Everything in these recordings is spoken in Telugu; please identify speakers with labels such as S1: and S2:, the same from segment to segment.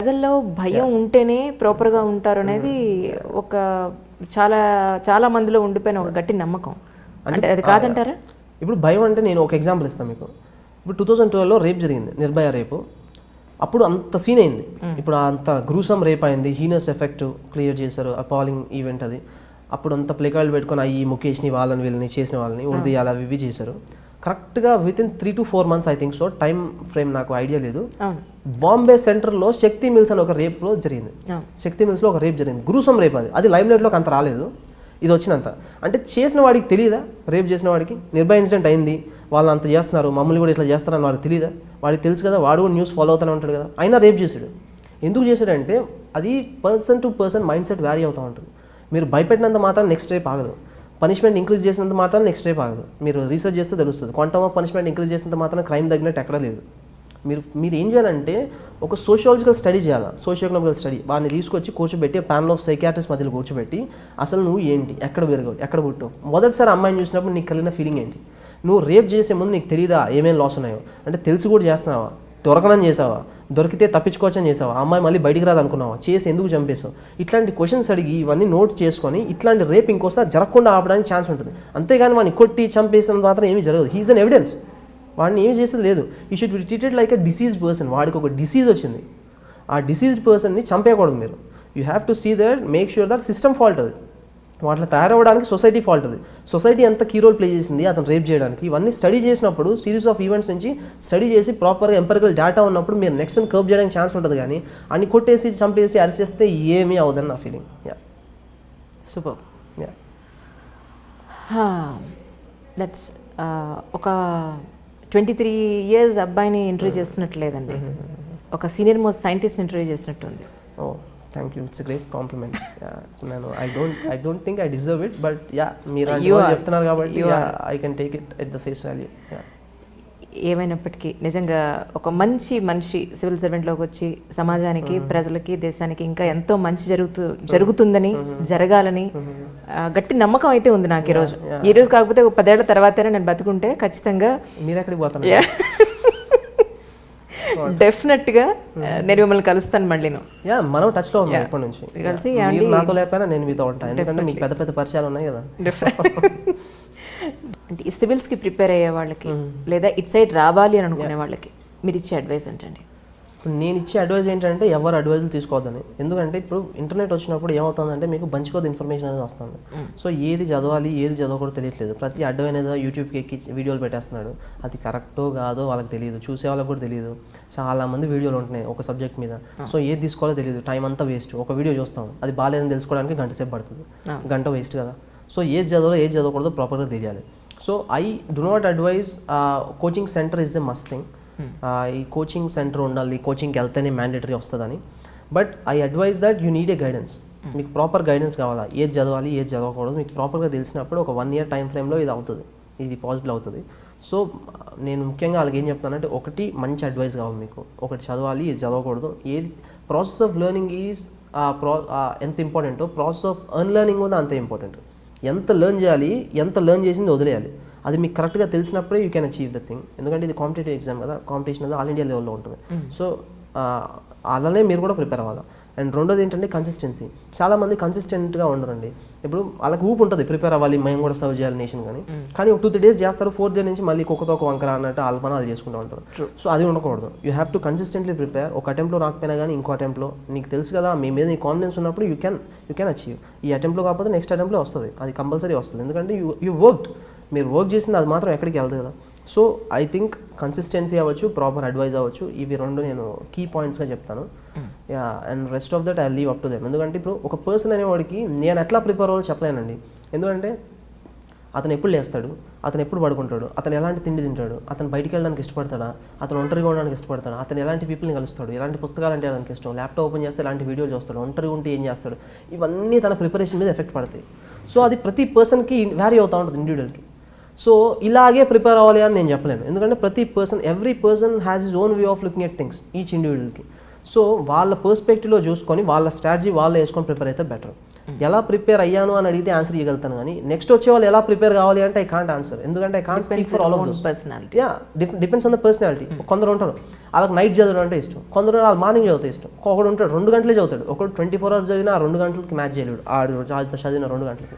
S1: ప్రజల్లో భయం ఉంటేనే ప్రాపర్గా ఉంటారు అనేది ఒక చాలా చాలా మందిలో ఉండిపోయిన ఒక గట్టి నమ్మకం. అంటే అది కాదంటారా?
S2: ఇప్పుడు భయం అంటే నేను ఒక ఎగ్జాంపుల్ ఇస్తాను మీకు. ఇప్పుడు 2012లో రేప్ జరిగింది, నిర్భయ రేపు. అప్పుడు అంత సీన్ అయింది. ఇప్పుడు అంత గ్రూసమ్ రేప్ అయింది, హీనస్ ఎఫెక్ట్ క్లియర్ చేశారు, అపాలింగ్ ఈవెంట్ అది. అప్పుడు అంత ప్లేకార్డులు పెట్టుకొని ఈ ముఖేష్ని వాళ్ళని వీళ్ళని చేసిన వాళ్ళని ఉరిదీయాలి అవి ఇవి చేశారు. కరెక్ట్గా within 3 to 4 months I think so, time frame నాకు ఐడియా లేదు, బాంబే సెంటర్లో శక్తి మిల్స్ అని ఒక రేప్లో జరిగింది. శక్తి మిల్స్లో ఒక రేప్ జరిగింది, గ్రూసమ్ రేప్. అది లైమ్ లైట్లోకి అంత రాలేదు, ఇది వచ్చినంత. అంటే చేసిన వాడికి తెలియదా? రేప్ చేసిన వాడికి నిర్భయ ఇన్సిడెంట్ అయింది, వాళ్ళు అంత చేస్తున్నారు, మమ్మల్ని కూడా ఇట్లా చేస్తారని వాడికి తెలియదా? వాడికి తెలుసు కదా, వాడు కూడా న్యూస్ ఫాలో అవుతూనే ఉంటాడు కదా. అయినా రేప్ చేశాడు. ఎందుకు చేశాడంటే అది person to person mind set vary అవుతూ ఉంటుంది. మీరు భయపెట్టినంత మాత్రం నెక్స్ట్ రేప్ ఆగదు, పనిష్మెంట్ ఇంక్రీజ్ చేసినంత మాత్రం నెక్స్ట్ రేప్ ఆగదు. మీరు రీసెర్చ్ చేస్తే తెలుస్తుంది. క్వాంటమ్ ఆఫ్ పనిష్మెంట్ ఇంక్రీజ్ చేసినంత మాత్రం క్రైమ్ తగ్గినట్టు ఎక్కడా లేదు. మీరు ఏం చేయాలంటే ఒక సోషియాలజికల్ స్టడీ చేయాలి, సోషియోఎకనామికల్ స్టడీ. వాడిని తీసుకొచ్చి కూర్చోబెట్టి ప్యానల్ ఆఫ్ సైకియాట్రిస్ట్ మధ్యలో కూర్చోబెట్టి అసలు నువ్వు ఏంటి, ఎక్కడ పెరగవు, ఎక్కడ పుట్టావు, మొదటిసారి అమ్మాయిని చూసినప్పుడు నీకు కలిగిన ఫీలింగ్ ఏంటి, నువ్వు రేప్ చేసే ముందు నీకు తెలియదా ఏమేమి లాస్ ఉన్నాయో, అంటే తెలిసి కూడా చేస్తున్నావా, దొరకనని చేసావా, దొరికితే తప్పించుకోవచ్చని చేసావా, అమ్మాయి మళ్ళీ బయటికి రాదు అనుకున్నావా, చేసి ఎందుకు చంపేసావు, ఇట్లాంటి క్వశ్చన్స్ అడిగి ఇవన్నీ నోట్ చేసుకొని ఇట్లాంటి రేప్ ఇంకోసారి జరగకుండా ఆపడానికి ఛాన్స్ ఉంటుంది. అంతేగాని వాడిని కొట్టి చంపేసినంత మాత్రం ఏమీ జరగదు. He is an evidence. వాడిని ఏమి చేసేది లేదు. ఈ should be treated like a diseased person. వాడికి ఒక డిసీజ్ వచ్చింది, ఆ డిసీజ్డ్ పర్సన్ని చంపేయకూడదు మీరు. You have to see that, make sure that system fault అది. వాటిలో తయారవడానికి సొసైటీ ఫాల్ట్ అది. సొసైటీ ఎంత కీ రోల్ ప్లే చేసింది అతను రేప్ చేయడానికి, ఇవన్నీ స్టడీ చేసినప్పుడు సిరీస్ ఆఫ్ ఈవెంట్స్ నుంచి స్టడీ చేసి ప్రాపర్గా ఎంపెరికల్ డేటా ఉన్నప్పుడు మీరు నెక్స్ట్ కర్బ్ చేయడానికి ఛాన్స్ ఉంటుంది. కానీ అన్ని కొట్టేసి చంపేసి అరెస్ట్ చేస్తే ఏమీ అవ్వదని నా ఫీలింగ్.
S1: సూపర్. దట్స్ ఒక 23 years అబ్బాయిని ఇంటర్వ్యూ చేస్తున్నట్లేదండి, ఒక సీనియర్ మోస్ట్ సైంటిస్ట్ ఇంటర్వ్యూ చేసినట్టుంది.
S2: Oh thank you, it's great compliment. నేను I don't think I deserve it, but మీరు చెప్తున్నారు కాబట్టి I can take it at the face value.
S1: ఏమైనప్పటికీ నిజంగా ఒక మంచి మనిషి సివిల్ సర్వెంట్లోకి వచ్చి సమాజానికి, ప్రజలకి, దేశానికి ఇంకా ఎంతో మంచి జరుగుతుందని, జరగాలని గట్టి నమ్మకం అయితే ఉంది నాకు. ఈ రోజు కాకపోతే ఒక 10 ఏళ్ల తర్వాతనే నేను బతుకుంటే ఖచ్చితంగా డెఫినెట్ గా నేను మిమ్మల్ని కలుస్తాను మళ్ళీ.
S2: మనం టచ్ లో ఉన్నాం ఇప్పటి నుంచి, కలిసి నాతో లేకపోయినా నేను మీతో ఉంటాను, ఎందుకంటే మీకు పెద్ద పెద్ద పరిచయాలు ఉన్నాయి కదా.
S1: అంటే ఈ సివిల్స్కి ప్రిపేర్ అయ్యే వాళ్ళకి లేదా ఇట్ సైడ్ రావాలి అని అనుకునే వాళ్ళకి మీరు ఇచ్చే అడ్వైస్ ఏంటండి?
S2: ఇప్పుడు నేను ఇచ్చే అడ్వైజ్ ఏంటంటే ఎవరు అడ్వైజులు తీసుకోవద్దని. ఎందుకంటే ఇప్పుడు ఇంటర్నెట్ వచ్చినప్పుడు ఏమవుతుందంటే మీకు బంచుకోదు ఇన్ఫర్మేషన్ అనేది వస్తుంది. సో ఏది చదవాలి ఏది చదవకూడదు తెలియట్లేదు. ప్రతి అడ్డమైనదో యూట్యూబ్కి ఎక్కి వీడియోలు పెట్టేస్తున్నాడు, అది కరెక్టో కాదో వాళ్ళకి తెలియదు, చూసే వాళ్ళకి కూడా తెలియదు. చాలామంది వీడియోలు ఉంటున్నాయి ఒక సబ్జెక్ట్ మీద, సో ఏది తీసుకోవాలో తెలియదు, టైం అంతా వేస్ట్. ఒక వీడియో చూస్తాం, అది బాగాలేదని తెలుసుకోవడానికి గంట సేపు పడుతుంది, గంట వేస్ట్ కదా. సో ఏది చదవాలో ఏది చదవకూడదో ప్రాపర్గా తెలియాలి. So I do not advise coaching centre is a must thing. ఈ కోచింగ్ సెంటర్ ఉండాలి, కోచింగ్కి వెళ్తేనే మ్యాండేటరీ వస్తుందని. But I advise that you need a guidance. మీకు ప్రాపర్ గైడెన్స్ కావాలా, ఏది చదవాలి ఏది చదవకూడదు మీకు ప్రాపర్గా తెలిసినప్పుడు ఒక 1 year టైం ఫ్రేమ్లో ఇది అవుతుంది, ఇది పాసిబుల్ అవుతుంది. సో నేను ముఖ్యంగా వాళ్ళకి ఏం చెప్తానంటే, ఒకటి మంచి అడ్వైస్ కావాలి మీకు, ఒకటి చదవాలి ఇది చదవకూడదు. ఏది ప్రాసెస్ ఆఫ్ లెర్నింగ్ ఈజ్ ఎంత ఇంపార్టెంటో ప్రాసెస్ ఆఫ్ అన్లెర్నింగ్ కూడా అంతే ఇంపార్టెంట్. ఎంత లెర్న్ చేయాలి, ఎంత లెర్న్ చేసింది వదిలేయాలి, అది మీకు కరెక్ట్గా తెలిసినప్పుడే you can achieve the thing. ఎందుకంటే ఇది కాంపిటేటివ్ ఎగ్జామ్ కదా, కాంపిటీషన్ అది ఆల్ ఇండియా లెవెల్లో ఉంటుంది. సో అలానే మీరు కూడా ప్రిపేర్ అవ్వాలి. అండ్ రెండోది ఏంటంటే కన్సిస్టెన్సీ. చాలామంది కన్సిస్టెంట్గా ఉండరండి. ఇప్పుడు వాళ్ళకి ఊపు ఉంటుంది, ప్రిపేర్ అవ్వాలి, మేము కూడా సర్వ్ చేయాలి నేషన్ కానీ ఒక 2-3 days చేస్తారు, 4th day నుంచి మళ్ళీ కుక్కతో ఒక వంకర అన్నట్టు అల్పనాలు చేసుకుంటూ ఉంటారు. సో అది ఉండకూడదు. You have to consistently prepare. ఒక అటెంప్ట్లో రాకపోయినా కానీ ఇంకో అటెంప్ట్లో నీకు తెలుసు కదా, మీ మీద నీ కాన్ఫిడెన్స్ ఉన్నప్పుడు యూ కెన్ అచీవ్. ఈ అటెంప్ట్లో కాకపోతే నెక్స్ట్ అటెంప్ట్లో వస్తుంది, అది కంపల్సరీ వస్తుంది. ఎందుకంటే యూ వర్క్డ్, మీరు వర్క్ చేసింది అది మాత్రం ఎక్కడికి వెళ్తుంది కదా. సో ఐ థింక్ కన్సిస్టెన్సీ అవ్వచ్చు, ప్రాపర్ అడ్వైజ్ అవ్వచ్చు, ఇవి రెండు నేను కీ పాయింట్స్గా చెప్తాను. And rest of that I leave up to them. ఎందుకంటే ఇప్పుడు ఒక పర్సన్ అనేవాడికి నేను ఎట్లా ప్రిపేర్ అవ్వాలో చెప్పలేనండి. ఎందుకంటే అతను ఎప్పుడు లేస్తాడు, అతను ఎప్పుడు పడుకుంటాడు, అతను ఎలాంటి తిండి తింటాడు, అతను బయటికి వెళ్ళడానికి ఇష్టపడతాడా, అతను ఒంటరిగా ఉండడానికి ఇష్టపడతాడా, అతను ఎలాంటి పీపుల్ని కలుస్తాడు, ఎలాంటి పుస్తకాలు అంటే అతనికి ఇష్టం, ల్యాప్టాప్ ఓపెన్ చేస్తే ఎలాంటి వీడియోలు చూస్తాడు, ఒంటరిగా ఉంటే ఏం చేస్తాడు, ఇవన్నీ తన ప్రిపరేషన్ మీద ఎఫెక్ట్ పడతాయి. సో అది ప్రతి పర్సన్కి వ్యారీ అవుతూ ఉంటుంది, ఇండివిజువల్కి. సో ఇలాగే ప్రిపేర్ అవ్వాలి అని నేను చెప్పలేను. ఎందుకంటే ప్రతి person, every person has his own way of looking at things, each ఇండివిజువల్కి. సో వాళ్ళ పర్స్పెక్టివ్లో చూసుకొని వాళ్ళ స్ట్రాటజీ వాళ్ళు వేసుకొని ప్రిపేర్ అయితే బెటర్. ఎలా ప్రిపేర్ అయ్యాను అని అడిగితే ఆన్సర్ ఇవ్వగలుగుతాను, కానీ నెక్స్ట్ వచ్చే వాళ్ళు ఎలా ప్రిపేర్ కావాలి అంటే ఐ కాంట్ ఆన్సర్, ఎందుకంటే I can't speak for all of those.
S1: Personality.
S2: Yeah, depends on the personality. కొందరు ఉంటారు వాళ్ళకి నైట్ చదవడం అంటే ఇష్టం, కొందరు వాళ్ళు మార్నింగ్ చదివితే ఇష్టం, ఒకడు ఉంటాడు 2 గంటలే చదువుతాడు, ఒకడు 24 hours చదివినా ఆ 2 గంటలకి మ్యాచ్ చేయలేడు ఆడు చదివిన 2 గంటలకి.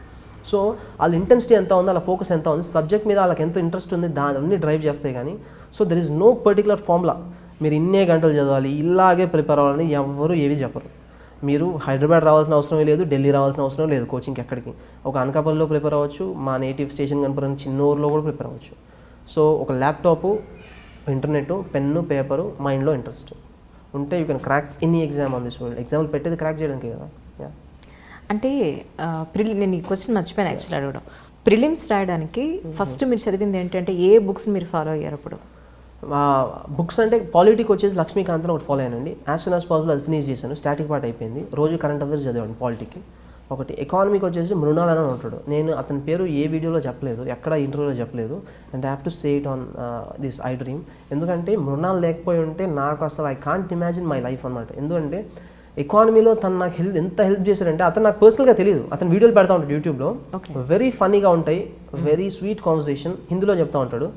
S2: సో వాళ్ళ ఇంటెన్సిటీ ఎంత ఉంది, వాళ్ళ ఫోకస్ ఎంత ఉంది, సబ్జెక్ట్ మీద వాళ్ళకి ఎంత ఇంట్రెస్ట్ ఉంది, దాన్ని డ్రైవ్ చేస్తాయి. కానీ so there is no particular formula మీరు ఇన్నే గంటలు చదవాలి ఇలాగే ప్రిపేర్ అవ్వాలని ఎవరు ఏవి చెప్పరు. మీరు హైదరాబాద్ రావాల్సిన అవసరం లేదు, ఢిల్లీ రావాల్సిన అవసరం లేదు కోచింగ్కి ఎక్కడికి. ఒక అనకాపల్లిలో ప్రిపేర్ అవ్వచ్చు, మా నేటివ్ స్టేషన్ కనపడిన చిన్న ఊర్లో కూడా ప్రిపేర్ అవ్వచ్చు. సో ఒక ల్యాప్టాప్, ఇంటర్నెట్, పెన్ను, పేపరు, మైండ్లో ఇంట్రెస్ట్ ఉంటే you can crack any exam on this world. ఎగ్జామ్లు పెట్టేది క్రాక్ చేయడానికి కదా.
S1: అంటే నేను ఈ క్వశ్చన్ మర్చిపోయాను యాక్చువల్లీ అడగడం. ప్రిలిమ్స్ రాయడానికి ఫస్ట్ మీరు చదివింది ఏంటంటే ఏ బుక్స్ మీరు ఫాలో అయ్యారు అప్పుడు?
S2: బుక్స్ అంటే పాలిటిక్ వచ్చేసి లక్ష్మీకాంత్ ఒకటి ఫాలో అయ్యానండి. యాజ్ సూన్ యాజ్ పాసిబుల్ అది ఫినిష్ చేశాను, స్టాటిక్ పార్ట్ అయిపోయింది. రోజు కరెంట్ అఫైర్స్ చదివాను పాలిటిక్కి. ఒకటి ఎకానమీకి వచ్చేసి మృణాల్ అని ఉంటాడు, నేను అతని పేరు ఏ వీడియోలో చెప్పలేదు, ఎక్కడ ఇంటర్వ్యూలో చెప్పలేదు, and I have to say it on this I dream. ఎందుకంటే మృణాల్ లేకపోయి ఉంటే నాకు అసలు I can't imagine my life అనమాట. ఎందుకంటే ఎకానమీలో తను నాకు ఎంత హెల్ప్ చేశాడంటే, అతను నాకు పర్సనల్గా తెలియదు, అతను వీడియోలు పెడతా ఉంటాడు యూట్యూబ్లో, వెరీ ఫన్నీగా ఉంటాయి, వెరీ స్వీట్ కాన్వర్సేషన్, హిందీలో చెప్తా ఉంటాడు.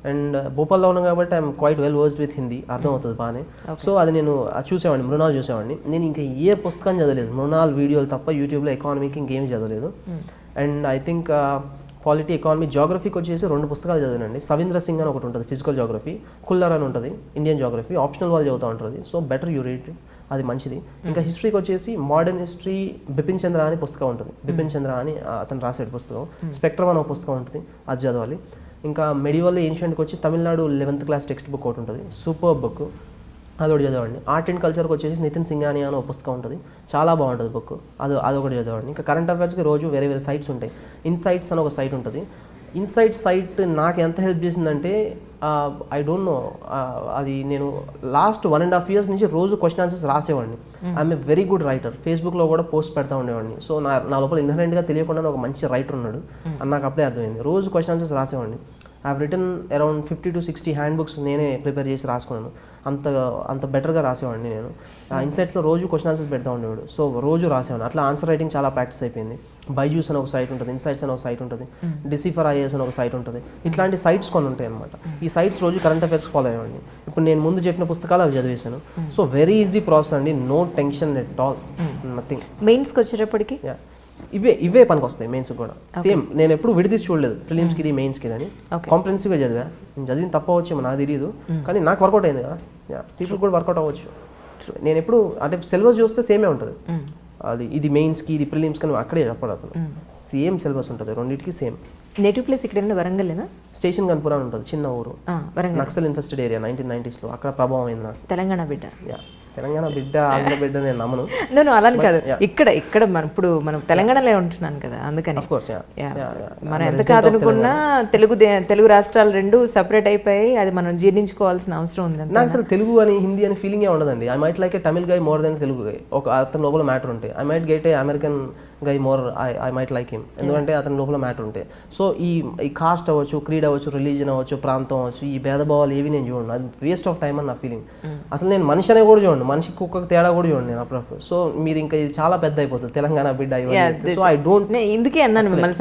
S2: అండ్ భోపాల్లో ఉన్నాం కాబట్టి I'm quite well versed with Hindi, అర్థమవుతుంది బాగానే. సో అది నేను చూసేవాడిని, మృణాల్ చూసేవాడిని. నేను ఇంకా ఏ పుస్తకం చదవలేదు, మృణాల్ వీడియోలు తప్ప యూట్యూబ్లో ఎకానమీకి ఇంకేమీ చదవలేదు. And I think polity, economy, జాగ్రఫీకి వచ్చేసి 2 పుస్తకాలు చదివానండి. సవీంద్ర సింగ్ అని ఒకటి ఉంటుంది ఫిజికల్ జాగ్రఫీ, కుల్లర్ అని ఉంటుంది ఇండియన్ జాగ్రఫీ, ఆప్షనల్ వాళ్ళు చదువుతూ ఉంటుంది. సో బెటర్ యూ రీడ్, అది మంచిది. ఇంకా హిస్టరీకి వచ్చేసి మోడర్న్ హిస్టరీ బిపిన్ చంద్ర అని పుస్తకం ఉంటుంది, బిపిన్ చంద్ర అని అతను రాసాడు పుస్తకం. స్పెక్ట్రమ్ అని ఒక పుస్తకం ఉంటుంది, అది చదవాలి. ఇంకా మెడివల్ ఏన్షియంట్కి వచ్చి Tamil Nadu 11th class text book ఒకటి ఉంటుంది, సూపర్ బుక్, అదొకటి చదవండి. ఆర్ట్ అండ్ కల్చర్కి వచ్చేసి నితిన్ సింగాని అని ఒక పుస్తకం ఉంటుంది, చాలా బాగుంటుంది బుక్, అదొకటి చదవండి. ఇంకా కరెంట్ అఫైర్స్కి రోజు వేరే వేరే సైట్స్ ఉంటాయి. ఇన్సైట్స్ అని ఒక సైట్ ఉంటుంది. ఇన్సైట్ సైట్ నాకు ఎంత హెల్ప్ చేసిందంటే, ఐ డోంట్ నో, అది నేను లాస్ట్ 1.5 years నుంచి రోజు క్వశ్చన్ ఆన్సర్స్ రాసేవాడిని. I'm a very good writer, ఫేస్బుక్లో కూడా పోస్ట్ పెడతా ఉండేవాడిని. సో నా లోపల ఇన్హరెంట్గా తెలియకుండా ఒక మంచి రైటర్ ఉన్నాడు అని నాకు అప్పుడే అర్థమైంది. రోజు క్వశ్చన్ ఆన్సర్స్ రాసేవాడిని. I have written around 50 to 60 handbooks నేనే ప్రిపేర్ చేసి రాసుకున్నాను. అంత బెటర్గా రాసేవాడిని నేను. ఆ ఇన్సైట్స్లో రోజు క్వశ్చన్ ఆన్సర్స్ పెడతా ఉండేవాడు. సో రోజు రాసేవాడిని. అట్లా ఆన్సర్ రైటింగ్ చాలా ప్రాక్టీస్ అయిపోయింది. బైజూస్ అని ఒక సైట్ ఉంటుంది, ఇన్సైట్స్ అని ఒక సైట్ ఉంటుంది, డిసిఫర్ ఐఏఎస్ అని ఒక సైట్ ఉంటుంది. ఇట్లాంటి సైట్స్ కొన్ని ఉంటాయి అనమాట. ఈ సైట్స్ రోజు కరెంట్ అఫైర్స్ ఫాలో అయ్యేవాడిని. ఇప్పుడు నేను ముందు చెప్పిన పుస్తకాలు అవి చదివేశాను. సో వెరీ ఈజీ ప్రాసెస్ అండి, no tension at all, nothing.
S1: మెయిన్స్కి వచ్చేటప్పటికి
S2: ఇవే పనికి వస్తాయి మెయిన్స్కి కూడా. సేమ్ నేను ఎప్పుడు విడితీసి చూడలేదు ప్రిలిమ్స్కి ఇది మెయిన్స్కి ఇది అని, కాంప్రహెన్సివ్గా చదివా. నేను చదివిన తప్ప వచ్చేమో నాకు తెలియదు, కానీ నాకు వర్కౌట్ అయింది కదా, పీపుల్ కూడా వర్కౌట్ అవ్వచ్చు. నేను ఎప్పుడు అంటే సిలబస్ చూస్తే సేమే ఉంటుంది, అది ఇది మెయిన్స్కి ఇది ప్రిలిమ్స్కి అని అక్కడే చెప్పడు అతను, సేమ్ సిలబస్ ఉంటుంది రెండింటికి సేమ్.
S1: నేటివ్ ప్లేస్ ఇక్కడ వరంగల్లేనా?
S2: స్టేషన్ కన్పురా అని ఉంటుంది, చిన్న ఊరు, నక్సల్ ఇన్ఫెస్టెడ్ ఏరియా 1990s, అక్కడ ప్రభావం అయింది నాకు.
S1: తెలంగాణ బిడ్డ,
S2: తెలంగాణ బిడ్డ, ఆంధ్ర బిడ్డ నేను నమ్మను.
S1: నేను అలాని కాదు, ఇక్కడ మనం తెలంగాణలో ఉంటున్నాను కదా, అందుకని మనం ఎంత కాదనుకున్నా తెలుగు రాష్ట్రాలు 2 సెపరేట్ అయిపోయి అది మనం జీర్ణించుకోవాల్సిన అవసరం ఉంది.
S2: నాకు అసలు తెలుగు అని హిందీ అని ఫీలింగే ఉండదండి. I might like a Tamil guy more than Telugu guy. ఒక అతని లోపల మ్యాటర్ ఉంటాయి. I might get a American guy more, I might like him, ఎందుకంటే అతని లోపల మ్యాటర్ ఉంటాయి. సో ఈ కాస్ట్ అవ్వచ్చు, క్రీడ్ అవ్వచ్చు, రిలీజన్ అవ్వచ్చు, ప్రాంతం అవ్వచ్చు, ఈ భేదభావాలు ఏవి నేను చూడండి, అది వేస్ట్ ఆఫ్ టైం అని నా ఫీలింగ్. అసలు నేను మనిషి అనే కూడా చూడండి, మనిషికి కుక్కకు తేడా కూడా చూడండి నేను అప్పుడప్పుడు. సో మీరు ఇంకా ఇది చాలా పెద్ద అయిపోతుంది తెలంగాణ బిడ్డ. సో ఐ డోంట్,
S1: ఇందుకే అన్నాను మిమ్మల్ని